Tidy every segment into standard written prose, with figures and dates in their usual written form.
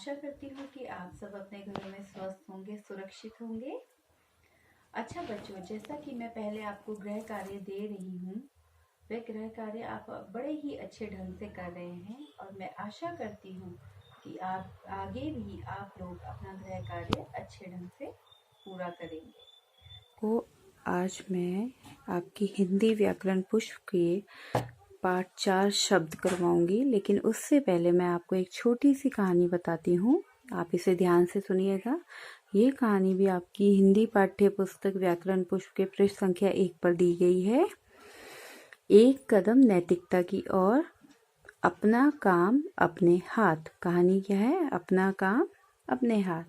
आशा करती हूँ कि आप सब अपने घरों में स्वस्थ होंगे, सुरक्षित होंगे। अच्छा बच्चों, जैसा कि मैं पहले आपको गृह कार्य दे रही हूँ, वह गृह कार्य आप बड़े ही अच्छे ढंग से कर रहे हैं और मैं आशा करती हूँ कि आप आगे भी आप लोग अपना गृह कार्य अच्छे ढंग से पूरा करेंगे। तो आज मैं आपकी हिंदी व्याकरण पुष्प के पाठ 4 शब्द करवाऊंगी, लेकिन उससे पहले मैं आपको एक छोटी सी कहानी बताती हूँ। आप इसे ध्यान से सुनिएगा। ये कहानी भी आपकी हिंदी पाठ्य पुस्तक व्याकरण पुष्प के पृष्ठ संख्या 1 पर दी गई है। एक कदम नैतिकता की ओर, अपना काम अपने हाथ। कहानी क्या है? अपना काम अपने हाथ।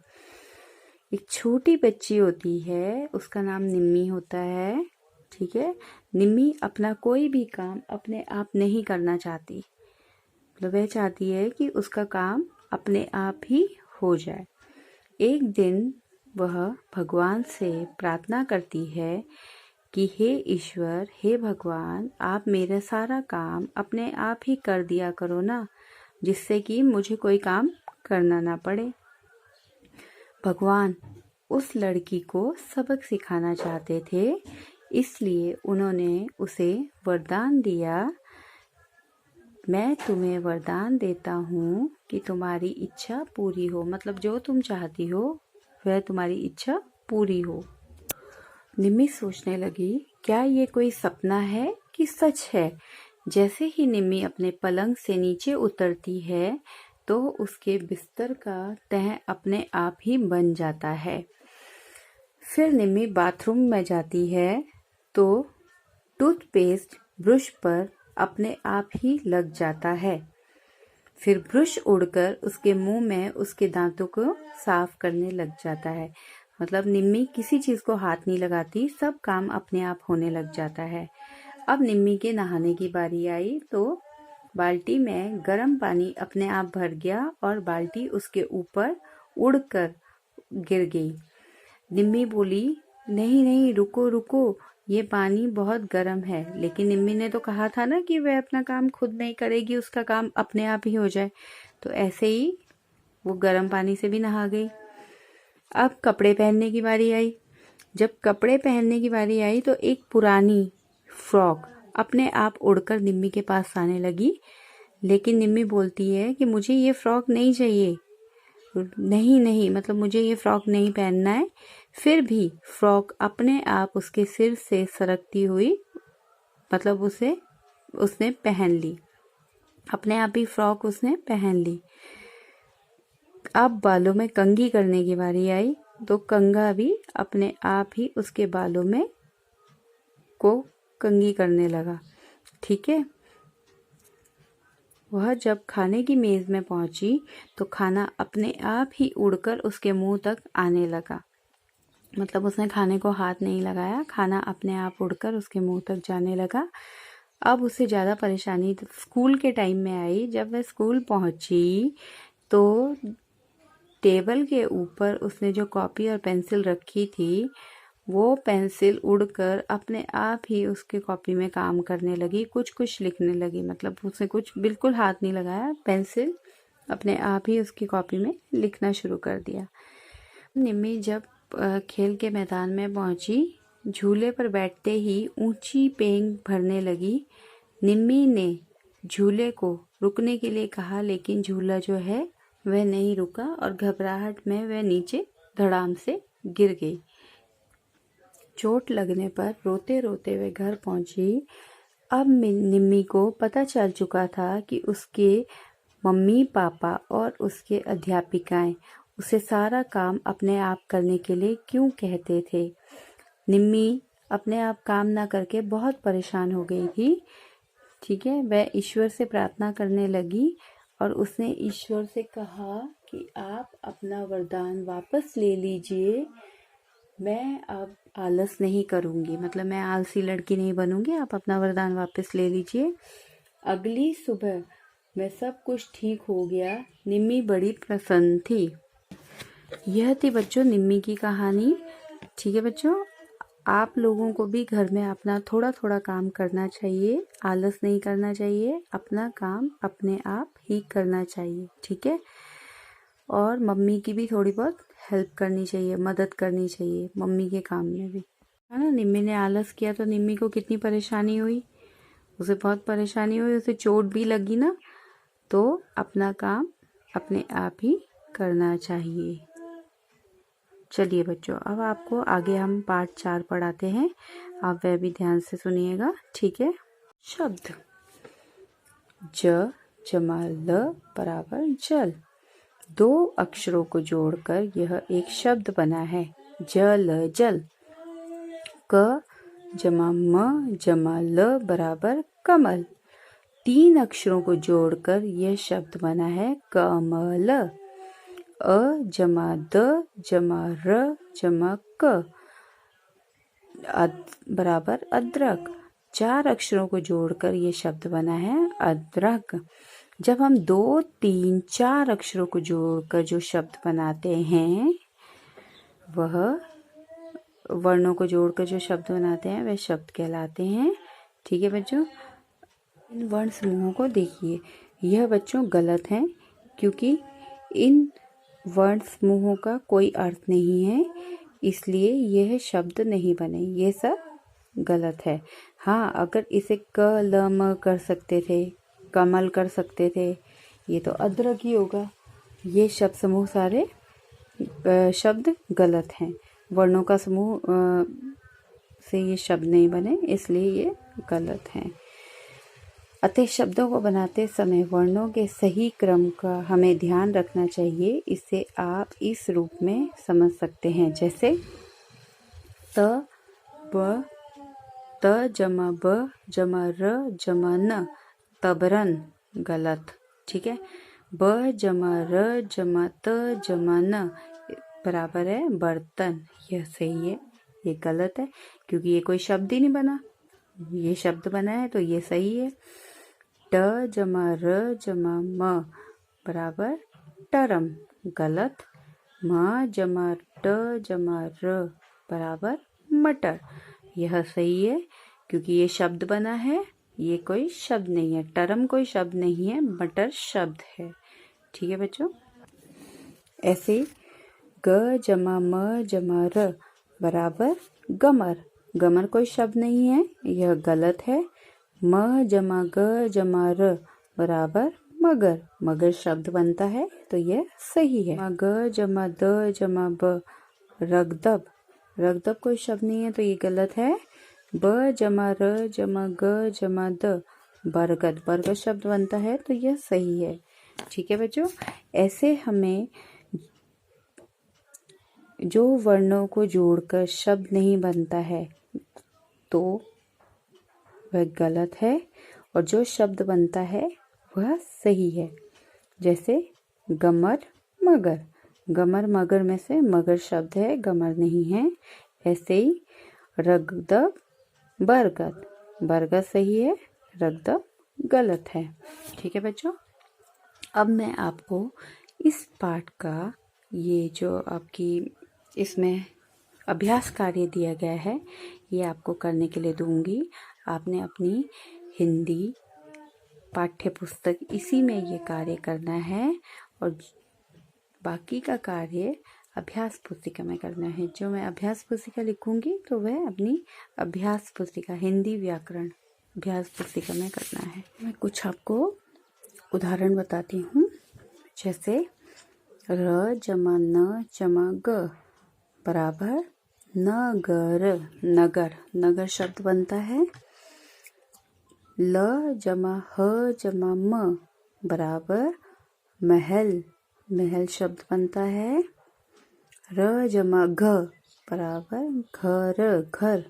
एक छोटी बच्ची होती है, उसका नाम निम्मी होता है। ठीक है। निम्मी अपना कोई भी काम अपने आप नहीं करना चाहती। मतलब वह चाहती है कि उसका काम अपने आप ही हो जाए। एक दिन वह भगवान से प्रार्थना करती है कि हे ईश्वर, हे भगवान, आप मेरा सारा काम अपने आप ही कर दिया करो ना, जिससे कि मुझे कोई काम करना ना पड़े। भगवान उस लड़की को सबक सिखाना चाहते थे, इसलिए उन्होंने उसे वरदान दिया, मैं तुम्हें वरदान देता हूँ कि तुम्हारी इच्छा पूरी हो। मतलब जो तुम चाहती हो वह तुम्हारी इच्छा पूरी हो। निम्मी सोचने लगी, क्या ये कोई सपना है कि सच है? जैसे ही निम्मी अपने पलंग से नीचे उतरती है तो उसके बिस्तर का तह अपने आप ही बन जाता है। फिर निम्मी बाथरूम में जाती है तो टूथपेस्ट ब्रश पर अपने आप ही लग जाता है। फिर ब्रश उड़कर उसके मुंह में उसके दांतों को साफ करने लग जाता है। मतलब निम्मी किसी चीज को हाथ नहीं लगाती, सब काम अपने आप होने लग जाता है। अब निम्मी के नहाने की बारी आई तो बाल्टी में गर्म पानी अपने आप भर गया और बाल्टी उसके ऊपर उड़कर गिर गई। निम्मी बोली, नहीं नहीं, रुको रुको, ये पानी बहुत गर्म है। लेकिन निम्मी ने तो कहा था ना कि वह अपना काम खुद नहीं करेगी, उसका काम अपने आप ही हो जाए। तो ऐसे ही वो गर्म पानी से भी नहा गई। अब कपड़े पहनने की बारी आई। जब कपड़े पहनने की बारी आई तो एक पुरानी फ्रॉक अपने आप उड़कर निम्मी के पास आने लगी। लेकिन निम्मी बोलती है कि मुझे ये फ्रॉक नहीं चाहिए, नहीं नहीं, मतलब मुझे ये फ्रॉक नहीं पहनना है। फिर भी फ्रॉक अपने आप उसके सिर से सरकती हुई, मतलब उसने पहन ली, अपने आप ही फ्रॉक उसने पहन ली। अब बालों में कंघी करने की बारी आई तो कंघा भी अपने आप ही उसके बालों में को कंघी करने लगा। ठीक है। वह जब खाने की मेज में पहुंची तो खाना अपने आप ही उड़कर उसके मुंह तक आने लगा। मतलब उसने खाने को हाथ नहीं लगाया, खाना अपने आप उड़कर उसके मुंह तक जाने लगा। अब उसे ज़्यादा परेशानी स्कूल के टाइम में आई। जब वह स्कूल पहुंची तो टेबल के ऊपर उसने जो कॉपी और पेंसिल रखी थी, वो पेंसिल उड़कर अपने आप ही उसके कॉपी में काम करने लगी, कुछ कुछ लिखने लगी। मतलब उसने कुछ बिल्कुल हाथ नहीं लगाया, पेंसिल अपने आप ही उसकी कॉपी में लिखना शुरू कर दिया। निम्मी जब खेल के मैदान में पहुंची, झूले पर बैठते ही ऊंची पेंग भरने लगी। निम्मी ने झूले को रुकने के लिए कहा, लेकिन झूला जो है वह नहीं रुका और घबराहट में वह नीचे धड़ाम से गिर गई। चोट लगने पर रोते रोते वह घर पहुंची। अब निम्मी को पता चल चुका था कि उसके मम्मी पापा और उसके अध्यापिकाएं उसे सारा काम अपने आप करने के लिए क्यों कहते थे। निम्मी अपने आप काम ना करके बहुत परेशान हो गई थी। ठीक है। वह ईश्वर से प्रार्थना करने लगी और उसने ईश्वर से कहा कि आप अपना वरदान वापस ले लीजिए, मैं अब आलस नहीं करूंगी, मतलब मैं आलसी लड़की नहीं बनूंगी, आप अपना वरदान वापस ले लीजिए। अगली सुबह में सब कुछ ठीक हो गया। निम्मी बड़ी प्रसन्न थी। यह थी बच्चों निम्मी की कहानी। ठीक है बच्चों, आप लोगों को भी घर में अपना थोड़ा थोड़ा काम करना चाहिए, आलस नहीं करना चाहिए, अपना काम अपने आप ही करना चाहिए। ठीक है। और मम्मी की भी थोड़ी बहुत हेल्प करनी चाहिए, मदद करनी चाहिए मम्मी के काम में भी, है ना। निम्मी ने आलस किया तो निम्मी को कितनी परेशानी हुई, उसे बहुत परेशानी हुई, उसे चोट भी लगी ना। तो अपना काम अपने आप ही करना चाहिए। चलिए बच्चों, अब आपको आगे हम पाठ 4 पढ़ाते हैं, आप वह भी ध्यान से सुनिएगा, ठीक है। शब्द ज जमा ल बराबर जल। 2 अक्षरों को जोड़कर यह एक शब्द बना है, जल जल। क जमा म जमा ल बराबर कमल। 3 अक्षरों को जोड़कर यह शब्द बना है, कमल। अ जमा द जमा र जमा क बराबर अदरक। 4 अक्षरों को जोड़कर ये शब्द बना है, अदरक। जब हम 2, 3, 4 अक्षरों को जोड़कर जो शब्द बनाते हैं, वह वर्णों को जोड़कर जो शब्द बनाते हैं वह शब्द कहलाते हैं, ठीक है बच्चों। इन वर्ण समूहों को देखिए, यह बच्चों गलत है, क्योंकि इन वर्ण समूहों का कोई अर्थ नहीं है, इसलिए यह शब्द नहीं बने, ये सब गलत है। हाँ, अगर इसे क ल म कर सकते थे, कमल कर सकते थे, ये तो अदरक ही होगा। ये शब्द समूह सारे शब्द गलत हैं, वर्णों का समूह से ये शब्द नहीं बने, इसलिए ये गलत हैं। अतः शब्दों को बनाते समय वर्णों के सही क्रम का हमें ध्यान रखना चाहिए। इसे आप इस रूप में समझ सकते हैं, जैसे त ब त जमा ब जमा र जमा न, तबरन, गलत, ठीक है। ब जमा र जमा त जमा न बराबर है बर्तन, यह सही है, ये गलत है, क्योंकि ये कोई शब्द ही नहीं बना, ये शब्द बना है तो ये सही है। ट जमा र जमा म बराबर टरम, गलत। म जमा ट जमा र बराबर मटर, यह सही है, क्योंकि ये शब्द बना है, ये कोई शब्द नहीं है, टरम कोई शब्द नहीं है, मटर शब्द है, ठीक है बच्चों। ऐसे ग जमा म जमा र बराबर गमर, गमर कोई शब्द नहीं है, यह गलत है। म जमा ग जमा र बराबर मगर, मगर शब्द बनता है तो यह सही है। ग जमा द जमा ब रगदब, रगदब कोई शब्द नहीं है तो ये गलत है। ब जमा र जमा ग जमा द बरगद, बरगद शब्द बनता है तो यह सही है, ठीक है बच्चों। ऐसे हमें जो वर्णों को जोड़कर शब्द नहीं बनता है तो वह गलत है, और जो शब्द बनता है वह सही है। जैसे गमर मगर, गमर मगर में से मगर शब्द है, गमर नहीं है। ऐसे ही रगदब बरगद, बरगद सही है, रगदब गलत है, ठीक है बच्चों। अब मैं आपको इस पाठ का ये जो आपकी इसमें अभ्यास कार्य दिया गया है, ये आपको करने के लिए दूंगी। आपने अपनी हिंदी पाठ्य पुस्तक इसी में ये कार्य करना है, और बाकी का कार्य अभ्यास पुस्तिका में करना है। जो मैं अभ्यास पुस्तिका लिखूंगी तो वह अपनी अभ्यास पुस्तिका हिंदी व्याकरण अभ्यास पुस्तिका में करना है। मैं कुछ आपको उदाहरण बताती हूँ, जैसे र जमा न जमा ग बराबर नगर, नगर, नगर शब्द बनता है। ल जमा ह जमा म बराबर महल, महल शब्द बनता है। र जमा घ बराबर घर, घर।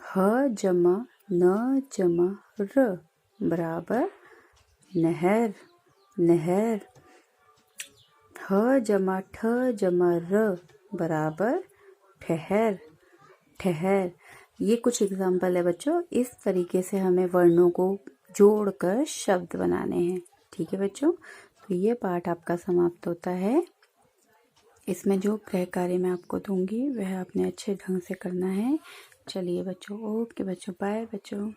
ह जमा न जमा र बराबर नहर, नहर। ह जमा ठ जमा र बराबर ठहर, ठहर। ये कुछ एग्जाम्पल है बच्चों, इस तरीके से हमें वर्णों को जोड़कर शब्द बनाने हैं, ठीक है बच्चों। तो ये पाठ आपका समाप्त होता है। इसमें जो गृह कार्य मैं आपको दूंगी वह आपने अच्छे ढंग से करना है। चलिए बच्चों, ओके बच्चों, बाय बच्चों।